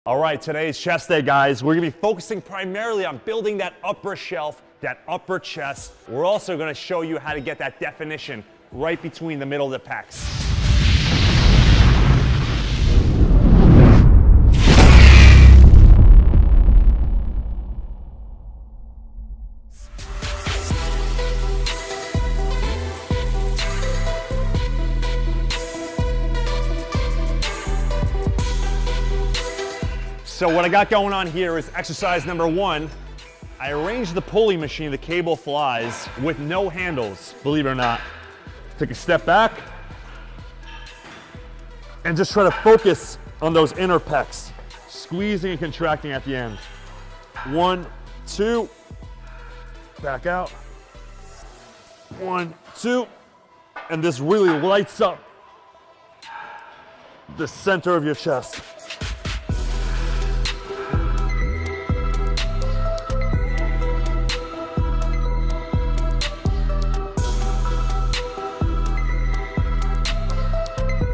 All right, today's chest day, guys. We're gonna be focusing primarily on building that upper shelf, that upper chest. We're also gonna show you how to get that definition right between the middle of the pecs. So what I got going on here is exercise number 1. I arranged the pulley machine, the cable flies, with no handles, believe it or not. Take a step back and just try to focus on those inner pecs, squeezing and contracting at the end. 1, 2, back out. 1, 2, and this really lights up the center of your chest.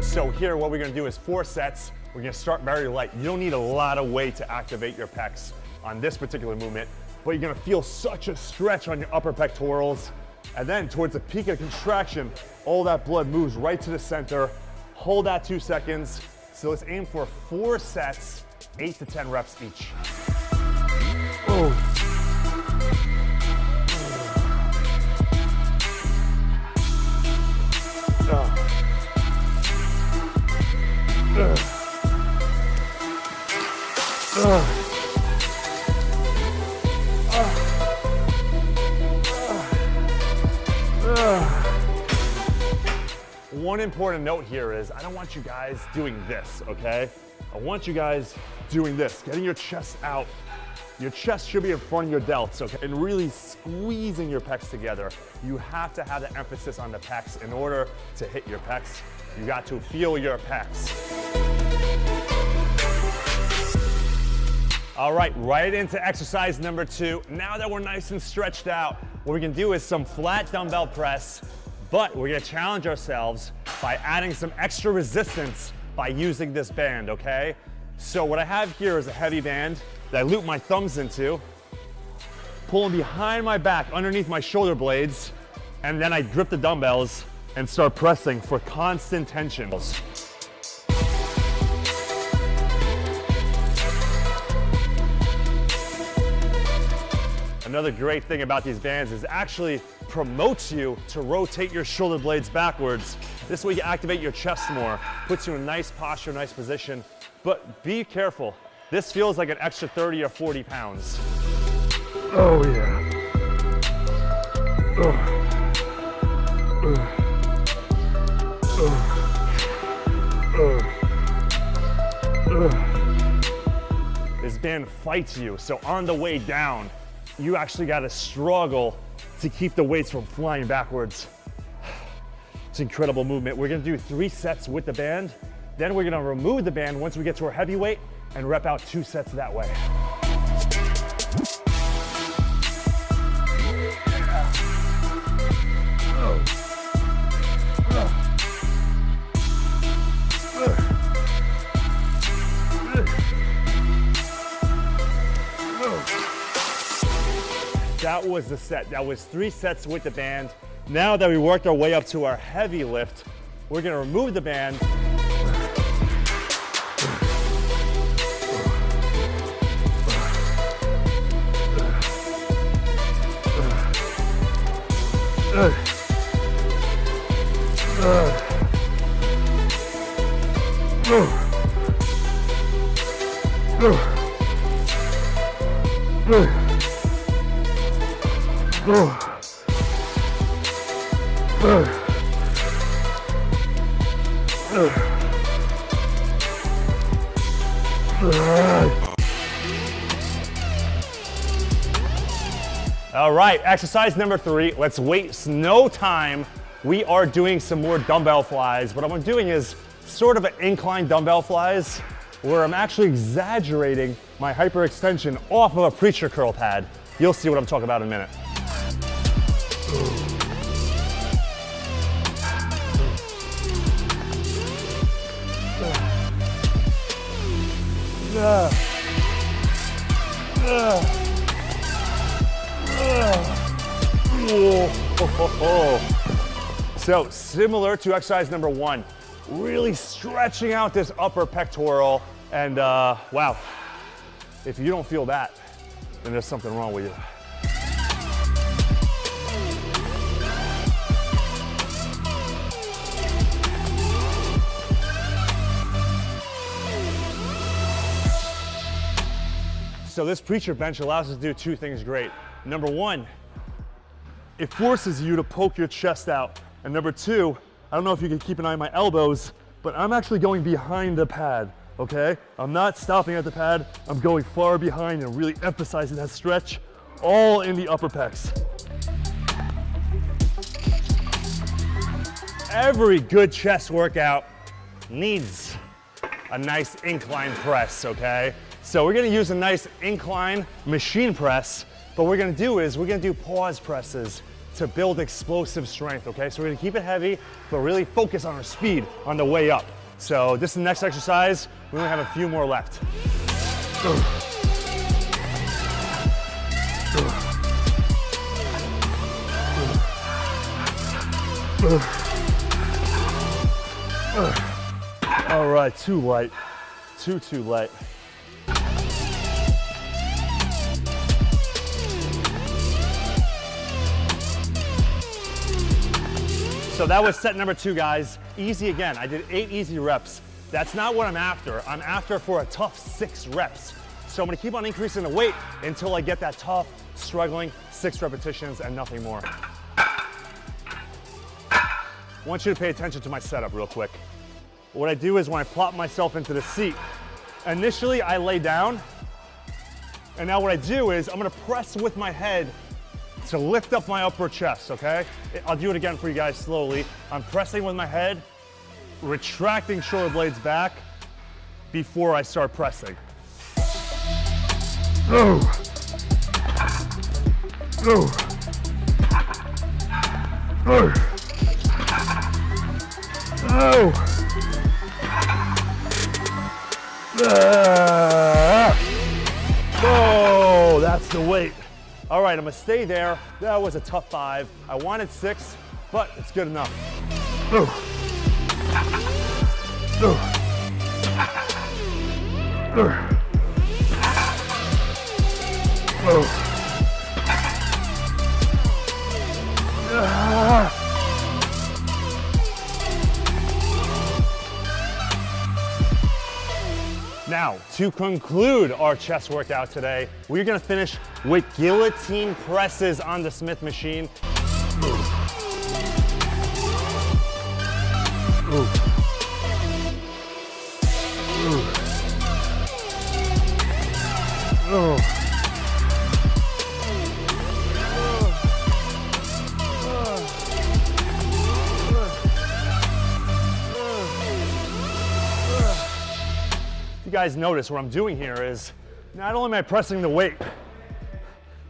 So here, what we're gonna do is 4 sets. We're gonna start very light. You don't need a lot of weight to activate your pecs on this particular movement, but you're gonna feel such a stretch on your upper pectorals. And then towards the peak of contraction, all that blood moves right to the center. Hold that 2 seconds. So let's aim for 4 sets, 8 to 10 reps each. Oh. One important note here is I don't want you guys doing this, okay? I want you guys doing this, getting your chest out. Your chest should be in front of your delts, okay? And really squeezing your pecs together. You have to have the emphasis on the pecs in order to hit your pecs. You got to feel your pecs. All right, right into exercise number 2. Now that we're nice and stretched out, what we're gonna do is some flat dumbbell press, but we're gonna challenge ourselves by adding some extra resistance by using this band, okay? So what I have here is a heavy band that I loop my thumbs into, pulling behind my back underneath my shoulder blades, and then I grip the dumbbells and start pressing for constant tension. Another great thing about these bands is it actually promotes you to rotate your shoulder blades backwards. This way you activate your chest more, puts you in a nice posture, nice position. But be careful. This feels like an extra 30 or 40 pounds. Oh yeah. This band fights you, so on the way down, you actually gotta struggle to keep the weights from flying backwards. It's an incredible movement. We're gonna do 3 sets with the band, then we're gonna remove the band once we get to our heavyweight and rep out 2 sets that way. That was the set. That was 3 sets with the band. Now that we worked our way up to our heavy lift, we're gonna remove the band. All right, exercise number 3. Let's waste no time. We are doing some more dumbbell flies. What I'm doing is sort of an incline dumbbell flies where I'm actually exaggerating my hyperextension off of a preacher curl pad. You'll see what I'm talking about in a minute. So similar to exercise number 1, really stretching out this upper pectoral, and wow, if you don't feel that, then there's something wrong with you. So this preacher bench allows us to do 2 things great. Number 1, it forces you to poke your chest out. And number 2, I don't know if you can keep an eye on my elbows, but I'm actually going behind the pad, okay? I'm not stopping at the pad, I'm going far behind and really emphasizing that stretch, all in the upper pecs. Every good chest workout needs a nice incline press, okay? So we're gonna use a nice incline machine press, but what we're gonna do is we're gonna do pause presses to build explosive strength, okay? So we're gonna keep it heavy, but really focus on our speed on the way up. So this is the next exercise. We only have a few more left. All right, too light, too light. So that was set number 2, guys. Easy again. I did 8 easy reps. That's not what I'm after. I'm after for a tough 6 reps. So I'm gonna keep on increasing the weight until I get that tough, struggling 6 repetitions and nothing more. I want you to pay attention to my setup real quick. What I do is when I plop myself into the seat, initially I lay down, and now what I do is I'm gonna press with my head to lift up my upper chest, okay? I'll do it again for you guys slowly. I'm pressing with my head, retracting shoulder blades back before I start pressing. Oh. Oh. Oh. Oh. Oh, that's the weight. All right, I'm gonna stay there. That was a tough 5. I wanted 6, but it's good enough. Oh. Oh. Oh. Oh. Now, to conclude our chest workout today, we're gonna finish with guillotine presses on the Smith machine. Ooh. Ooh. Ooh. Ooh. You guys notice what I'm doing here is not only am I pressing the weight,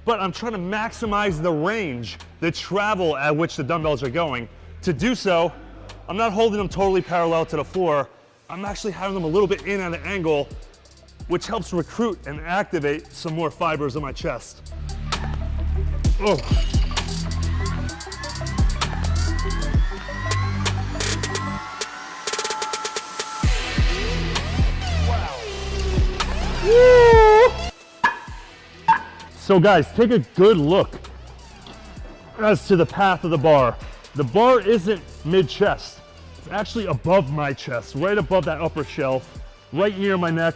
but I'm trying to maximize the range, the travel at which the dumbbells are going. To do so, I'm not holding them totally parallel to the floor. I'm actually having them a little bit in at an angle, which helps recruit and activate some more fibers in my chest. Oh. So guys, take a good look as to the path of the bar. The bar isn't mid-chest. It's actually above my chest, right above that upper shelf, right near my neck.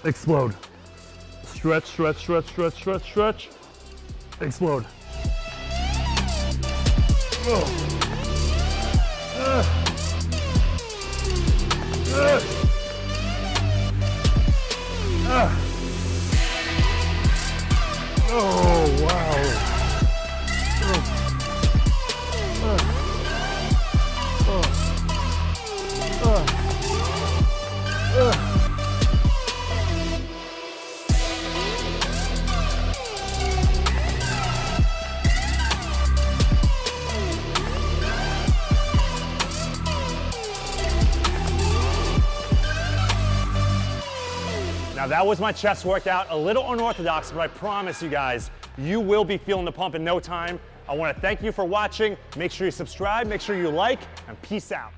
Explode. Stretch, stretch, stretch, stretch, stretch, stretch. Explode. Oh, wow. That was my chest workout. A little unorthodox, but I promise you guys, you will be feeling the pump in no time. I want to thank you for watching. Make sure you subscribe, make sure you like, and peace out.